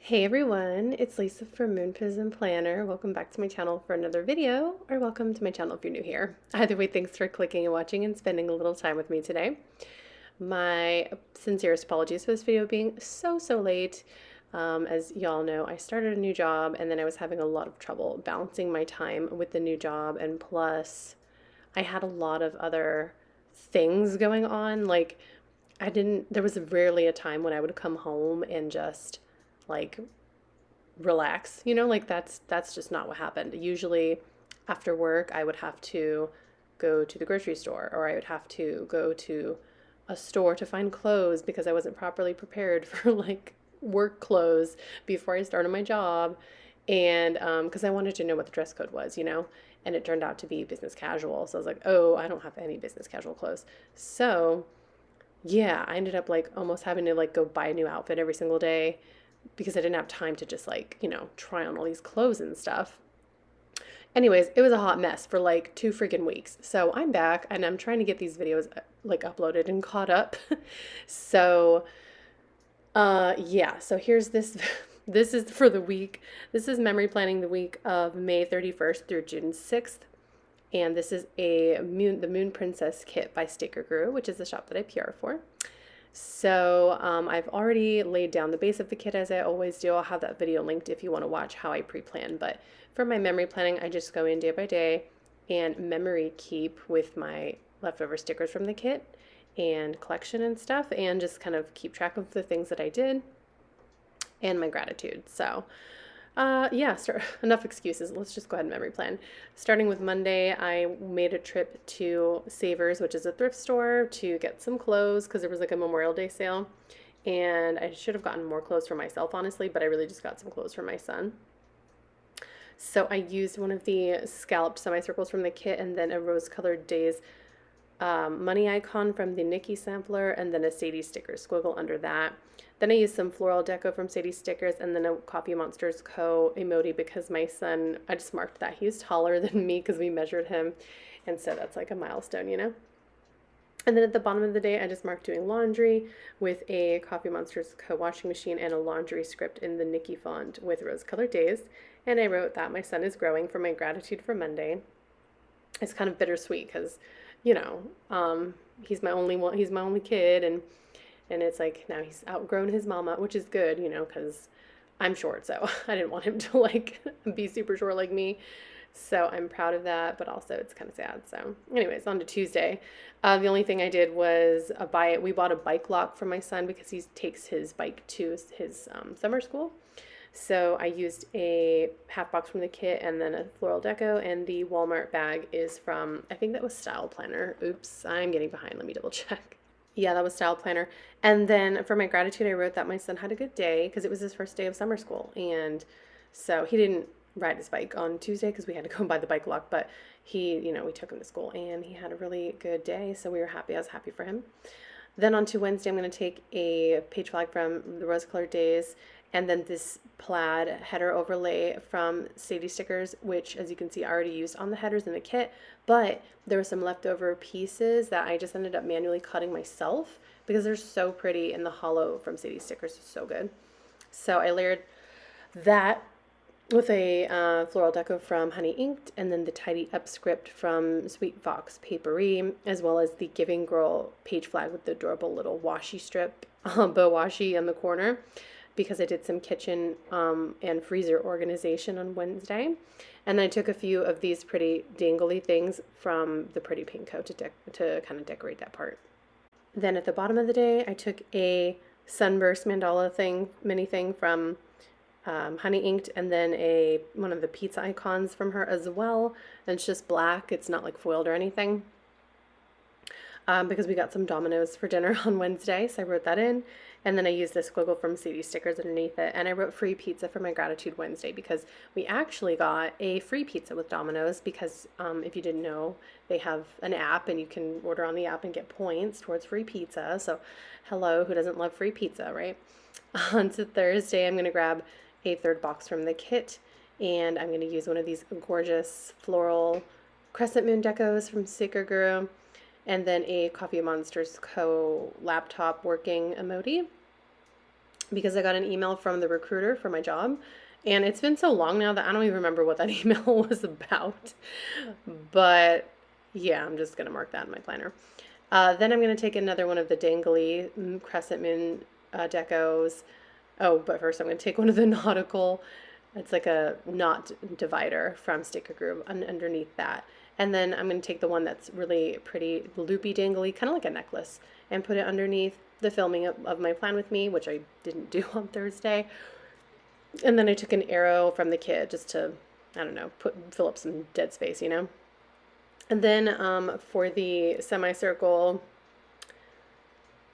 Hey everyone, it's Lisa from moonprismplanner. Welcome back to my channel for another video, or welcome to my channel if you're new here. Either way, thanks for clicking and watching and spending a little time with me today. My sincerest apologies for this video being so late. As y'all know, I started a new job and then I was having a lot of trouble balancing my time with the new job, and plus I had a lot of other things going on. Like there was rarely a time when I would come home and just like relax, like that's just not what happened. Usually after work I would have to go to the grocery store, or I would have to go to a store to find clothes because I wasn't properly prepared for like work clothes before I started my job. And because I wanted to know what the dress code was, and it turned out to be business casual. So I was like, oh, I don't have any business casual clothes. So yeah, I ended up like almost having to like go buy a new outfit every single day because I didn't have time to just like, try on all these clothes and stuff. Anyways, it was a hot mess for like 2 freaking weeks. So I'm back and I'm trying to get these videos like uploaded and caught up. So yeah, so here's this. This is for the week. This is memory planning the week of May 31st through June 6th. And this is the Moon Princess kit by Sticker Co, which is the shop that I PR for. So I've already laid down the base of the kit as I always do. I'll have that video linked if you want to watch how I pre-plan. But for my memory planning, I just go in day by day and memory keep with my leftover stickers from the kit and collection and stuff, and just kind of keep track of the things that I did and my gratitude. So yeah, enough excuses. Let's just go ahead and memory plan. Starting with Monday, I made a trip to Savers, which is a thrift store, to get some clothes because there was like a Memorial Day sale. And I should have gotten more clothes for myself, honestly, but I really just got some clothes for my son. So I used one of the scalloped semicircles from the kit, and then a rose-colored Daze money icon from the Nikki sampler, and then a Sadie sticker squiggle under that. Then I used some floral deco from Sadie stickers, and then a Coffee Monsterz Co emoji because my son, I just marked that he's taller than me because we measured him, and so that's like a milestone, And then at the bottom of the day, I just marked doing laundry with a Coffee Monsterz Co washing machine and a laundry script in the Nikki font with Rose-Colored Daze. And I wrote that my son is growing for my gratitude for Monday. It's kind of bittersweet because, he's my only one. He's my only kid, and it's like now he's outgrown his mama, which is good, because I'm short, so I didn't want him to like be super short like me. So I'm proud of that, but also it's kind of sad. So anyways, on to Tuesday. The only thing I did was we bought a bike lock for my son because he takes his bike to his summer school. So I used a half box from the kit and then a floral deco, and the Walmart bag is from, I think that was Style Planner. Oops, I'm getting behind. Let me double check. Yeah, that was Style Planner. And then for my gratitude, I wrote that my son had a good day because it was his first day of summer school. And so he didn't ride his bike on Tuesday because we had to go and buy the bike lock, but we took him to school and he had a really good day. So we were happy. I was happy for him. Then on to Wednesday, I'm going to take a page flag from the Rose-Colored Daze, and then this plaid header overlay from Sadie Stickers, which, as you can see, I already used on the headers in the kit, but there were some leftover pieces that I just ended up manually cutting myself because they're so pretty, and the hollow from Sadie Stickers is so good. So I layered that with a floral deco from Honey Inked, and then the Tidy Up script from Sweet Fox Papery, as well as the Giving Girl page flag with the adorable little washi strip, bow washi in the corner, because I did some kitchen and freezer organization on Wednesday. And then I took a few of these pretty dangly things from the Pretty Pink Co to kind of decorate that part. Then at the bottom of the day, I took a sunburst mandala mini thing from Honey Inked, and then one of the pizza icons from her as well. And it's just black. It's not like foiled or anything. Because we got some Domino's for dinner on Wednesday, so I wrote that in. And then I used this squiggle from Sadie Stickers underneath it. And I wrote free pizza for my gratitude Wednesday because we actually got a free pizza with Domino's because if you didn't know, they have an app and you can order on the app and get points towards free pizza. So hello, who doesn't love free pizza, right? On to Thursday, I'm going to grab a third box from the kit, and I'm going to use one of these gorgeous floral crescent moon decos from Sticker Co, and then a Coffee Monsterz Co laptop working emoji. because I got an email from the recruiter for my job. And it's been so long now that I don't even remember what that email was about. But yeah, I'm just going to mark that in my planner. Then I'm going to take another one of the dangly crescent moon decos. Oh, but first I'm going to take one of the nautical. It's like a knot divider from Sticker Group underneath that. And then I'm going to take the one that's really pretty loopy dangly, kind of like a necklace, and put it underneath the filming of my plan with me, which I didn't do on Thursday. And then I took an arrow from the kit just to, I don't know, fill up some dead space, you know. And then for the semicircle,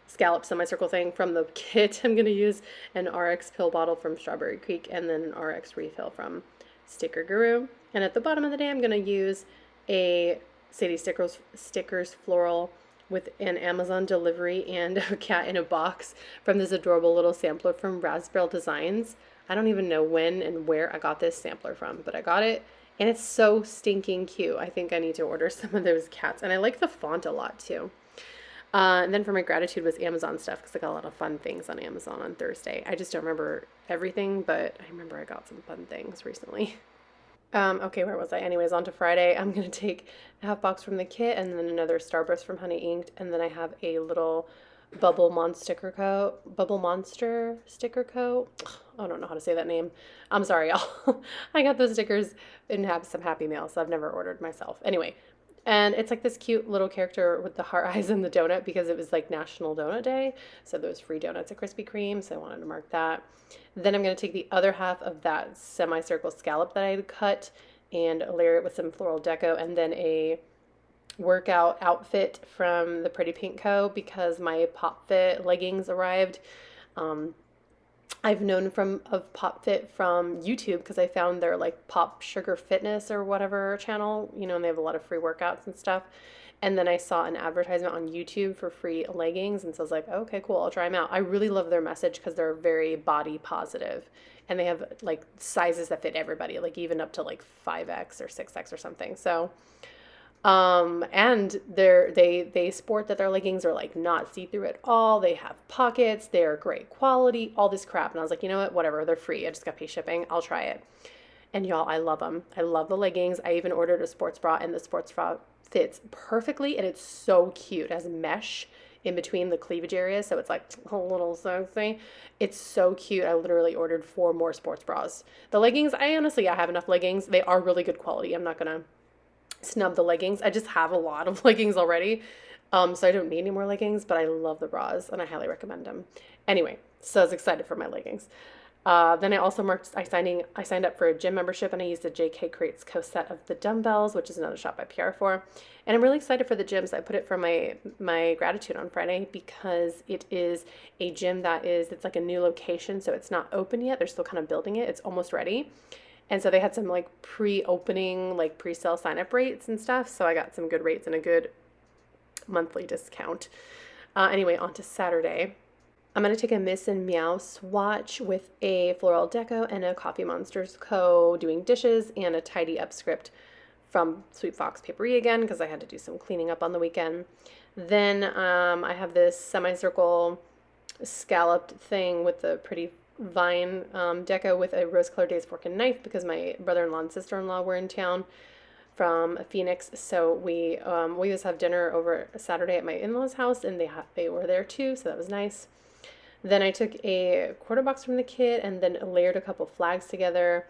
scallop semicircle thing from the kit, I'm going to use an RX pill bottle from Strawberry Creek and then an RX refill from Sticker Guru. And at the bottom of the day, I'm going to use a Sadie Stickers floral with an Amazon delivery and a cat in a box from this adorable little sampler from Raspberyl Designs. I don't even know when and where I got this sampler from, but I got it. And it's so stinking cute. I think I need to order some of those cats. And I like the font a lot too. And then for my gratitude was Amazon stuff because I got a lot of fun things on Amazon on Thursday. I just don't remember everything, but I remember I got some fun things recently. Okay, where was I? Anyways, on to Friday. I'm going to take a half box from the kit and then another Starburst from Honey Inked. And then I have a little Bubblemon Sticker Co. Bubblemonster Sticker Co. I don't know how to say that name. I'm sorry, y'all. I got those stickers and have some Happy Mail, so I've never ordered myself. Anyway, and it's like this cute little character with the heart eyes and the donut because it was like National Donut Day. So there was free donuts at Krispy Kreme, so I wanted to mark that. Then I'm going to take the other half of that semicircle scallop that I had cut and layer it with some floral deco and then a workout outfit from the Pretty Pink Co. because my Pop Fit leggings arrived. I've known of Pop Fit from YouTube because I found their like Pop Sugar Fitness or whatever channel, you know, and they have a lot of free workouts and stuff. And then I saw an advertisement on YouTube for free leggings, and so I was like, okay, cool, I'll try them out. I really love their message because they're very body positive, and they have like sizes that fit everybody, like even up to like 5X or 6X or something. So and they sport that their leggings are like not see-through at all. They have pockets, they're great quality, all this crap. And I was like, you know what, whatever, they're free. I just got paid shipping. I'll try it. And y'all, I love them. I love the leggings. I even ordered a sports bra and the sports bra fits perfectly. And it's so cute. It has mesh in between the cleavage area. So it's like a little sexy. It's so cute. I literally ordered 4 more sports bras. The leggings, I have enough leggings. They are really good quality. I'm not going to snub the leggings. I just have a lot of leggings already, so I don't need any more leggings, but I love the bras and I highly recommend them. Anyway, so I was excited for my leggings. Then I also I signed up for a gym membership and I used the JK Crates Co set of the dumbbells, which is another shop I PR for. And I'm really excited for the gyms. I put it for my gratitude on Friday because it is a gym it's like a new location, so it's not open yet. They're still kind of building it. It's almost ready. And so they had some like pre-opening, like pre-sale sign-up rates and stuff. So I got some good rates and a good monthly discount. Anyway, on to Saturday. I'm going to take a Miss and Meow swatch with a floral deco and a Coffee Monsterz Co. doing dishes and a tidy up script from Sweet Fox Papery again because I had to do some cleaning up on the weekend. Then I have this semicircle scalloped thing with the pretty vine deco with a rose-colored daze fork and knife because my brother-in-law and sister-in-law were in town from Phoenix, so we just have dinner over Saturday at my in-laws' house, and they were there too, so that was nice. Then I took a quarter box from the kit and then layered a couple flags together,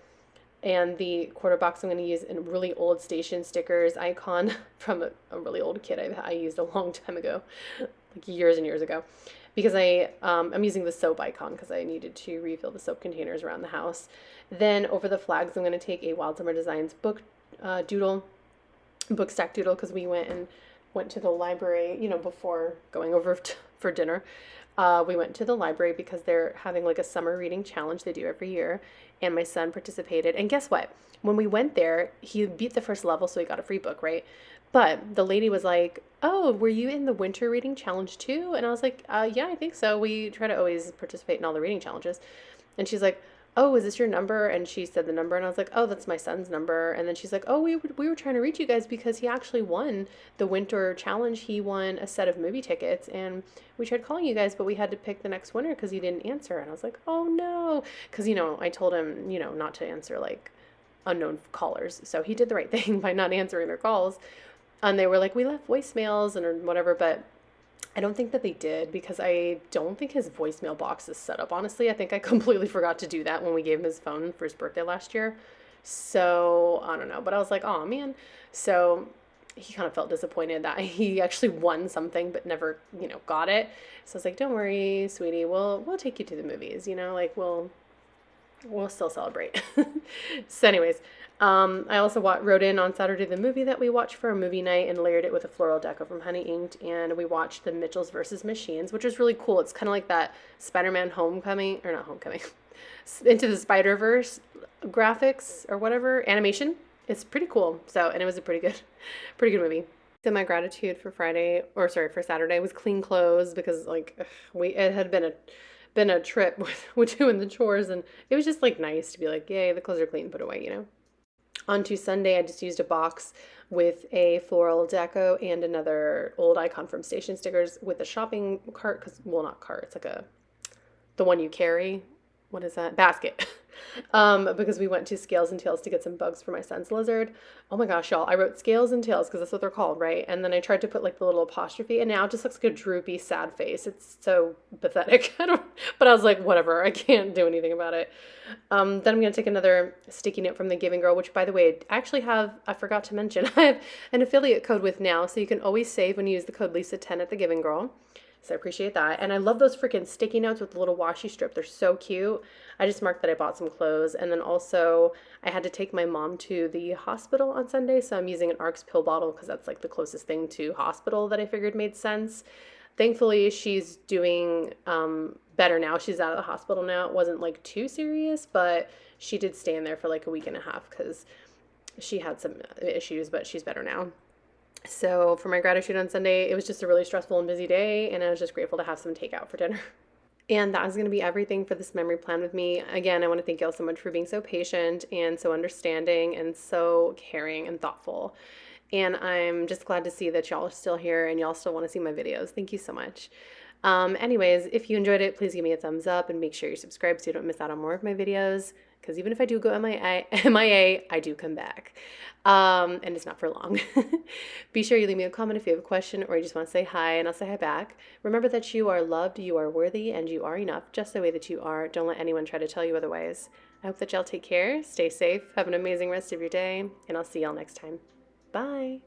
and the quarter box I'm going to use a really old station stickers icon from a really old kit I used a long time ago, like years and years ago. Because I'm using the soap icon because I needed to refill the soap containers around the house. Then over the flags, I'm going to take a Wild Summer Designs book stack doodle, because we went to the library, you know, before going over for dinner. We went to the library because they're having like a summer reading challenge they do every year, and my son participated. And guess what? When we went there, he beat the first level, so he got a free book, right? But the lady was like, oh, were you in the winter reading challenge too? And I was like, yeah, I think so. We try to always participate in all the reading challenges. And she's like, oh, is this your number? And she said the number, and I was like, oh, that's my son's number. And then she's like, oh, we were trying to reach you guys because he actually won the winter challenge. He won a set of movie tickets, and we tried calling you guys, but we had to pick the next winner because he didn't answer. And I was like, oh no, because I told him not to answer like unknown callers, so he did the right thing by not answering their calls. And they were like, we left voicemails and or whatever, but I don't think that they did because I don't think his voicemail box is set up. Honestly, I think I completely forgot to do that when we gave him his phone for his birthday last year. So I don't know, but I was like, oh man. So he kind of felt disappointed that he actually won something but never, got it. So I was like, don't worry, sweetie, we'll take you to the movies, like we'll still celebrate. So anyways, I also wrote in on Saturday the movie that we watched for a movie night and layered it with a floral deco from Honey Inked, and we watched the Mitchells versus Machines, which is really cool. It's kind of like that Spider-Man Homecoming, or not Homecoming, Into the Spider-Verse graphics or whatever, animation. It's pretty cool. So, and it was a pretty good movie. So my gratitude for for Saturday was clean clothes because it had been a trip with doing the chores, and it was just like nice to be like, yay, the clothes are clean, put away, On to Sunday, I just used a box with a floral deco and another old icon from Station Stickers with a shopping cart, not cart, it's like the one you carry. What is that? Basket. Because we went to Scales and Tails to get some bugs for my son's lizard. Oh my gosh, y'all. I wrote Scales and Tails because that's what they're called, right? And then I tried to put like the little apostrophe, and now it just looks like a droopy, sad face. It's so pathetic. But I was like, whatever. I can't do anything about it. Then I'm going to take another sticky note from the Giving Girl, which by the way, I forgot to mention, I have an affiliate code with now, so you can always save when you use the code Lisa10 at the Giving Girl. So I appreciate that. And I love those freaking sticky notes with the little washi strip. They're so cute. I just marked that I bought some clothes. And then also I had to take my mom to the hospital on Sunday. So I'm using an ARC's pill bottle because that's like the closest thing to hospital that I figured made sense. Thankfully, she's doing better now. She's out of the hospital now. It wasn't like too serious, but she did stay in there for like a week and a half because she had some issues, but she's better now. So for my gratitude on Sunday, it was just a really stressful and busy day, and I was just grateful to have some takeout for dinner. And that is going to be everything for this memory plan with me. Again, I want to thank y'all so much for being so patient and so understanding and so caring and thoughtful. And I'm just glad to see that y'all are still here and y'all still want to see my videos. Thank you so much. Anyways, if you enjoyed it, please give me a thumbs up and make sure you're subscribed so you don't miss out on more of my videos. Because even if I do go MIA, I do come back. And it's not for long. Be sure you leave me a comment if you have a question or you just want to say hi, and I'll say hi back. Remember that you are loved, you are worthy, and you are enough just the way that you are. Don't let anyone try to tell you otherwise. I hope that y'all take care, stay safe, have an amazing rest of your day, and I'll see y'all next time. Bye.